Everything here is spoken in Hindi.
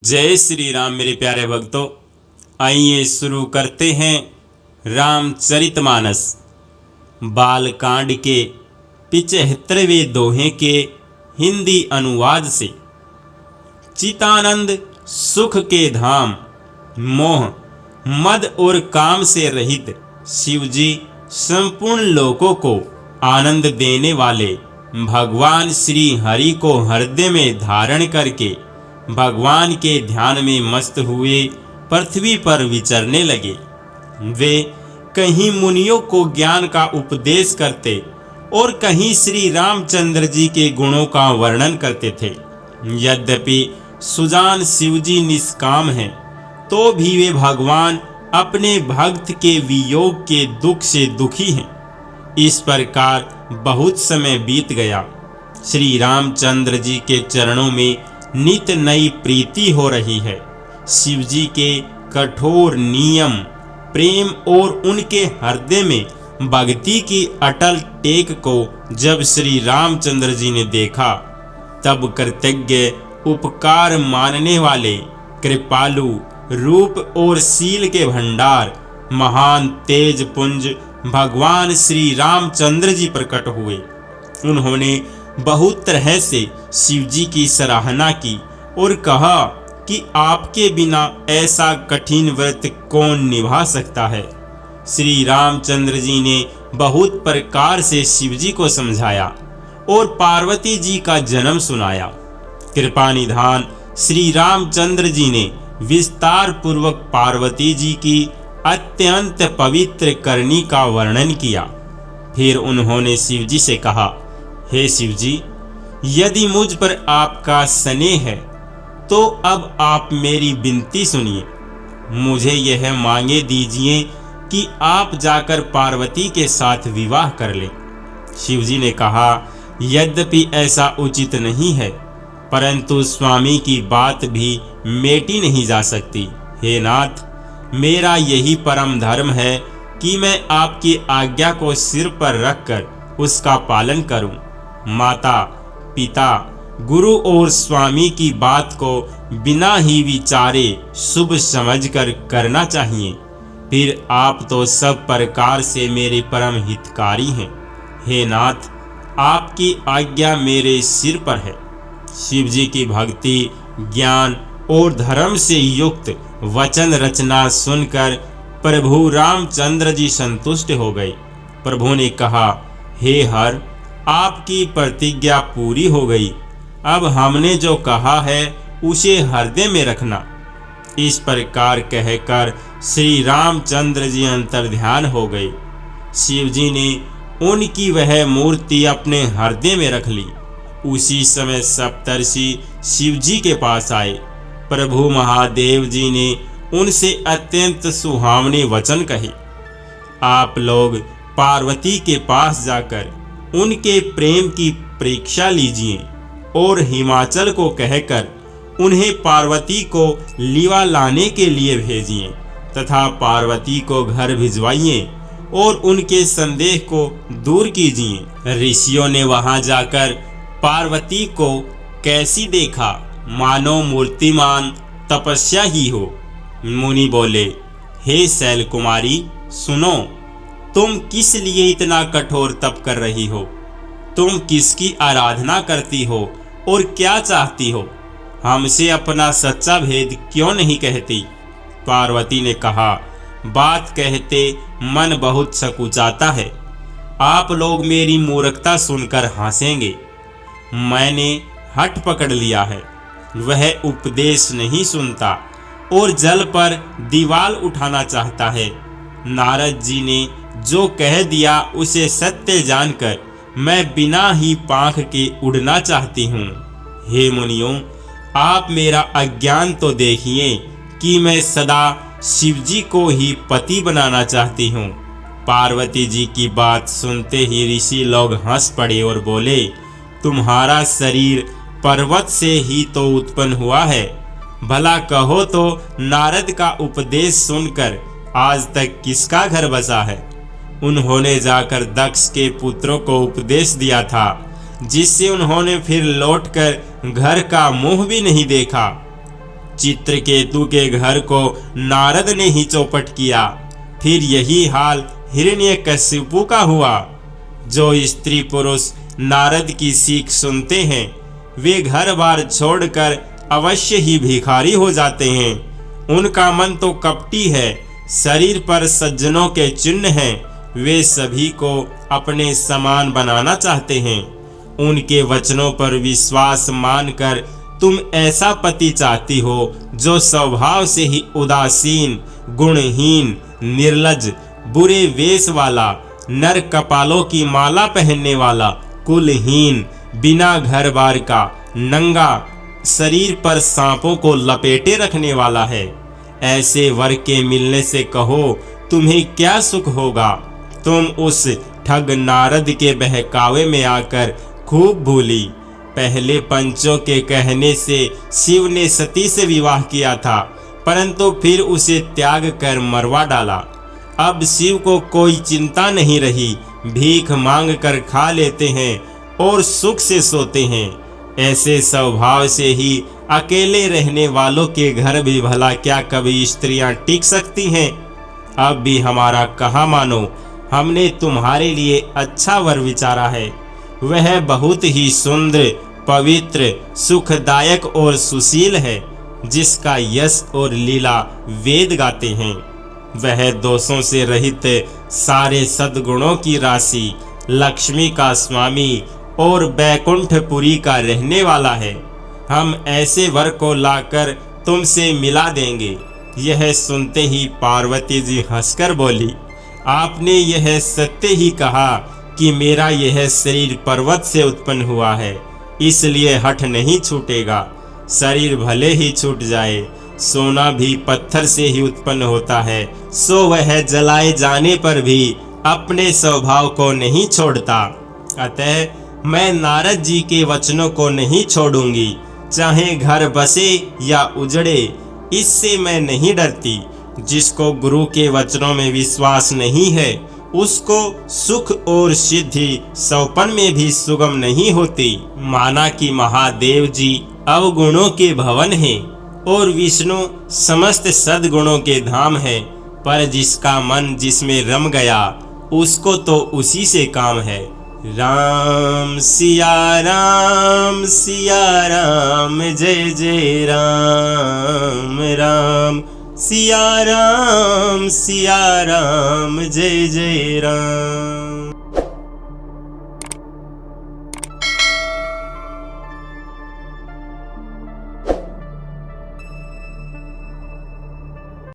जय श्री राम मेरे प्यारे भक्तों। आइए शुरू करते हैं रामचरितमानस बालकांड के 75वें दोहे के हिंदी अनुवाद से। चितानंद सुख के धाम, मोह मद और काम से रहित शिवजी संपूर्ण लोकों को आनंद देने वाले भगवान श्री हरि को हृदय में धारण करके भगवान के ध्यान में मस्त हुए पृथ्वी पर विचरने लगे। वे कहीं मुनियों को ज्ञान का उपदेश करते और कहीं श्री रामचंद्र जी के गुणों का वर्णन करते थे। यद्यपि सुजान शिवजी निष्काम हैं, तो भी वे भगवान अपने भक्त के वियोग के दुख से दुखी हैं। इस प्रकार बहुत समय बीत गया। श्री रामचंद्र जी के चरणों में नित नई प्रीति हो रही है। शिवजी के कठोर नियम, प्रेम और उनके हृदय में भक्ति की अटल टेक को जब श्री रामचंद्र जी ने देखा, तब कृतज्ञ, उपकार मानने वाले, कृपालु, रूप और शील के भंडार, महान तेज पुंज भगवान श्री रामचंद्र जी प्रकट हुए। उन्होंने बहुत तरह से शिवजी की सराहना की और कहा कि आपके बिना ऐसा कठिन व्रत कौन निभा सकता है। श्री रामचंद्र जी ने बहुत प्रकार से शिवजी को समझाया और पार्वती जी का जन्म सुनाया। कृपा निधान श्री रामचंद्र जी ने विस्तार पूर्वक पार्वती जी की अत्यंत पवित्र करनी का वर्णन किया। फिर उन्होंने शिवजी से कहा, हे शिवजी, यदि मुझ पर आपका स्नेह है तो अब आप मेरी विनती सुनिए। मुझे यह मांगे दीजिए कि आप जाकर पार्वती के साथ विवाह कर लें। शिवजी ने कहा, यद्यपि ऐसा उचित नहीं है, परंतु स्वामी की बात भी मेटी नहीं जा सकती। हे नाथ, मेरा यही परम धर्म है कि मैं आपकी आज्ञा को सिर पर रखकर उसका पालन करूं। माता, पिता, गुरु और स्वामी की बात को बिना ही विचारे शुभ समझकर करना चाहिए। फिर आप तो सब प्रकार से मेरे परम हितकारी हैं। हे नाथ, आपकी आज्ञा मेरे सिर पर है। शिवजी की भक्ति, ज्ञान और धर्म से युक्त वचन रचना सुनकर प्रभु रामचंद्र जी संतुष्ट हो गए। प्रभु ने कहा, हे हर, आपकी प्रतिज्ञा पूरी हो गई। अब हमने जो कहा है उसे हृदय में रखना। इस प्रकार कहकर श्री रामचंद्र जी अंतर्ध्यान हो गए। शिवजी ने उनकी वह मूर्ति अपने हृदय में रख ली। उसी समय सप्तर्षि शिवजी के पास आए। प्रभु महादेव जी ने उनसे अत्यंत सुहावने वचन कहे। आप लोग पार्वती के पास जाकर उनके प्रेम की परीक्षा लीजिए और हिमाचल को कहकर उन्हें पार्वती को लीवा लाने के लिए भेजिए तथा पार्वती को घर भिजवाइए और उनके संदेह को दूर कीजिए। ऋषियों ने वहां जाकर पार्वती को कैसी देखा, मानो मूर्तिमान तपस्या ही हो। मुनि बोले, हे शैल कुमारी, सुनो, तुम किस लिए इतना कठोर तप कर रही हो? तुम किसकी आराधना करती हो और क्या चाहती हो? हमसे अपना सच्चा भेद क्यों नहीं कहती? पार्वती ने कहा, बात कहते मन बहुत सकुचाता है। आप लोग मेरी मूर्खता सुनकर हंसेंगे। मैंने हठ पकड़ लिया है। वह उपदेश नहीं सुनता और जल पर दीवार उठाना चाहता है। नारद जी ने जो कह दिया उसे सत्य जानकर मैं बिना ही पांख के उड़ना चाहती हूँ। हे मुनियों, आप मेरा अज्ञान तो देखिए कि मैं सदा शिवजी को ही पति बनाना चाहती हूँ। पार्वती जी की बात सुनते ही ऋषि लोग हंस पड़े और बोले, तुम्हारा शरीर पर्वत से ही तो उत्पन्न हुआ है। भला कहो तो नारद का उपदेश सुनकर आज तक किसका घर बसा है? उन्होंने जाकर दक्ष के पुत्रों को उपदेश दिया था, जिससे उन्होंने फिर लौटकर घर का मुंह भी नहीं देखा। चित्रकेतु के घर को नारद ने ही चौपट किया। फिर यही हाल हिरण्यकशिपु का हुआ। जो स्त्री पुरुष नारद की सीख सुनते हैं वे घर बार छोड़कर अवश्य ही भिखारी हो जाते हैं। उनका मन तो कपटी है, शरीर पर सज्जनों के चिन्ह हैं। वे सभी को अपने समान बनाना चाहते हैं। उनके वचनों पर विश्वास मानकर तुम ऐसा पति चाहती हो जो स्वभाव से ही उदासीन, गुणहीन, निर्लज, बुरे वेश वाला, नर कपालों की माला पहनने वाला, कुलहीन, बिना घर बार का, नंगा, शरीर पर सांपों को लपेटे रखने वाला है। ऐसे वर के मिलने से कहो तुम्हें क्या सुख होगा। तुम उस ठग नारद के बहकावे में आकर खूब भूली। पहले पंचों के कहने से शिव ने सती से विवाह किया था, परंतु फिर उसे त्याग कर मरवा डाला। अब शिव को कोई चिंता नहीं रही, भीख मांग कर खा लेते हैं और सुख से सोते हैं। ऐसे स्वभाव से ही अकेले रहने वालों के घर भी भला क्या कभी स्त्रियां टिक सकती हैं। अब भी हमारा कहाँ मानो, हमने तुम्हारे लिए अच्छा वर विचारा है। वह बहुत ही सुंदर, पवित्र, सुखदायक और सुशील है, जिसका यश और लीला वेद गाते हैं। वह दोषों से रहित, सारे सद्गुणों की राशि, लक्ष्मी का स्वामी और बैकुंठपुरी का रहने वाला है। हम ऐसे वर को लाकर तुमसे मिला देंगे। यह सुनते ही पार्वती जी हंसकर बोली, आपने यह सत्य ही कहा कि मेरा यह शरीर पर्वत से उत्पन्न हुआ है, इसलिए हठ नहीं छूटेगा। शरीर भले ही छूट जाए, सोना भी पत्थर से ही उत्पन्न होता है, सो वह जलाए जाने पर भी अपने स्वभाव को नहीं छोड़ता। अतः मैं नारद जी के वचनों को नहीं छोड़ूंगी, चाहे घर बसे या उजड़े, इससे मैं नहीं डरती। जिसको गुरु के वचनों में विश्वास नहीं है, उसको सुख और सिद्धि सौपन में भी सुगम नहीं होती। माना कि महादेव जी अवगुणों के भवन हैं और विष्णु समस्त सद्गुणों के धाम है, पर जिसका मन जिसमें रम गया उसको तो उसी से काम है। राम सिया राम जय जय राम, राम सिया राम जय जय राम।